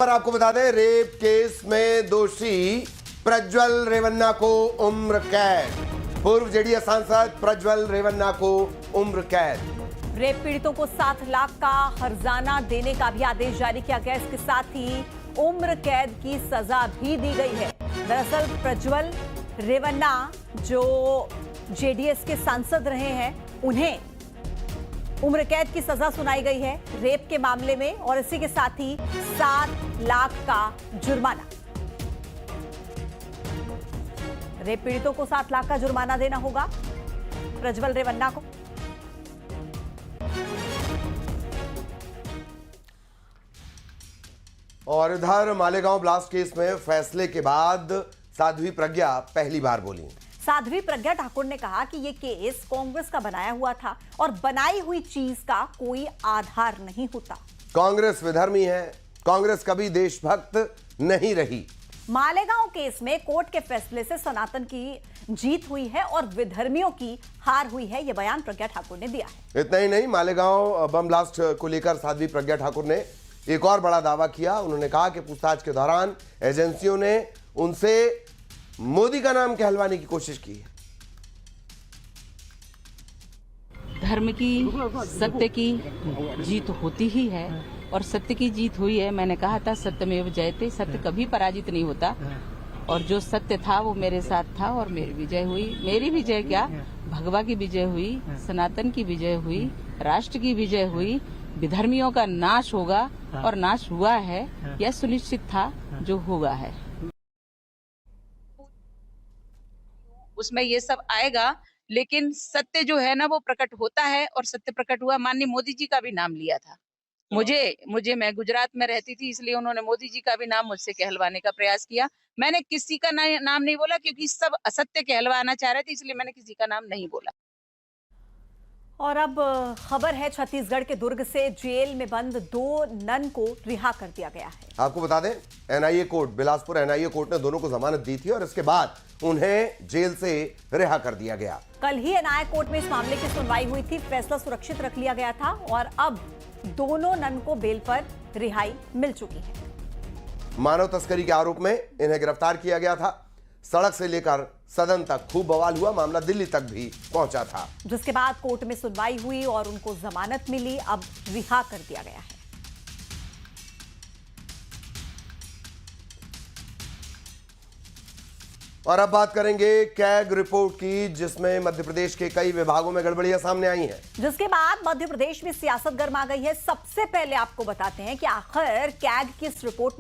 पर आपको बता दें, रेप केस में दोषी प्रज्वल रेवन्ना को उम्र कैद। पूर्व जेडीएस सांसद प्रज्वल रेवन्ना को उम्र कैद। रेप पीड़ितों को 7 लाख का हर्जाना देने का भी आदेश जारी किया गया। इसके साथ ही उम्र कैद की सजा भी दी गई है। दरअसल प्रज्वल रेवन्ना जो जेडीएस के सांसद रहे हैं, उन्हें उम्र कैद की सजा सुनाई गई है रेप के मामले में, और इसी के साथ ही 7 लाख का जुर्माना। रेप पीड़ितों को 7 लाख का जुर्माना देना होगा प्रज्वल रेवन्ना को। और इधर मालेगांव ब्लास्ट केस में फैसले के बाद साध्वी प्रज्ञा पहली बार बोली। साध्वी प्रज्ञा ठाकुर ने कहा कि यह केस कांग्रेस का बनाया हुआ था और बनाई हुई चीज का कोई आधार नहीं होता। कांग्रेस विधर्मी है, कांग्रेस कभी देशभक्त नहीं रही। मालेगांव केस में कोर्ट के फैसले से सनातन की जीत हुई है और विधर्मियों की हार हुई है, यह बयान प्रज्ञा ठाकुर ने दिया है। इतना ही नहीं, मालेगांव बम ब्लास्ट को लेकर साध्वी प्रज्ञा ठाकुर ने एक और बड़ा दावा किया। उन्होंने कहा कि पूछताछ के दौरान एजेंसियों ने उनसे मोदी का नाम कहलवाने की कोशिश की है। धर्म की, सत्य की जीत होती ही है और सत्य की जीत हुई है। मैंने कहा था सत्यमेव जयते, सत्य कभी पराजित नहीं होता, और जो सत्य था वो मेरे साथ था और मेरी विजय हुई। मेरी विजय क्या, भगवा की विजय हुई, सनातन की विजय हुई, राष्ट्र की विजय हुई। विधर्मियों का नाश होगा और नाश हुआ है, यह सुनिश्चित था, जो हुआ है। उसमें ये सब आएगा, लेकिन सत्य जो है ना वो प्रकट होता है, और सत्य प्रकट हुआ। माननीय मोदी जी का भी नाम लिया था। मुझे मैं गुजरात में रहती थी, इसलिए उन्होंने मोदी जी का भी नाम मुझसे कहलवाने का प्रयास किया। मैंने किसी का नाम नहीं बोला, क्योंकि सब असत्य कहलवाना चाह रहे थे, इसलिए मैंने किसी का नाम नहीं बोला। और अब खबर है छत्तीसगढ़ के दुर्ग से, जेल में बंद 2 नन को रिहा कर दिया गया है। आपको बता दें, NIA court, Bilaspur NIA court ने दोनों को जमानत दी थी और इसके बाद उन्हें जेल से रिहा कर दिया गया। कल ही एनआईए कोर्ट में इस मामले की सुनवाई हुई थी। फैसला सुरक्षित रख लिया गया था और अब दोनों नन को बेल पर रिहाई मिल चुकी है। मानव तस्करी के आरोप में इन्हें गिरफ्तार किया गया था। सड़क से लेकर सदन तक खूब बवाल हुआ, मामला दिल्ली तक भी पहुंचा था, जिसके बाद कोर्ट में सुनवाई हुई और उनको जमानत मिली। अब रिहा कर दिया गया है। और अब बात करेंगे कैग रिपोर्ट की, जिसमें मध्य प्रदेश के कई विभागों में गड़बड़ियां सामने आई हैं। जिसके बाद मध्य प्रदेश में सियासत गर्मा गई है। सबसे पहले आपको बताते हैं कि आखिर कैग की इस रिपोर्ट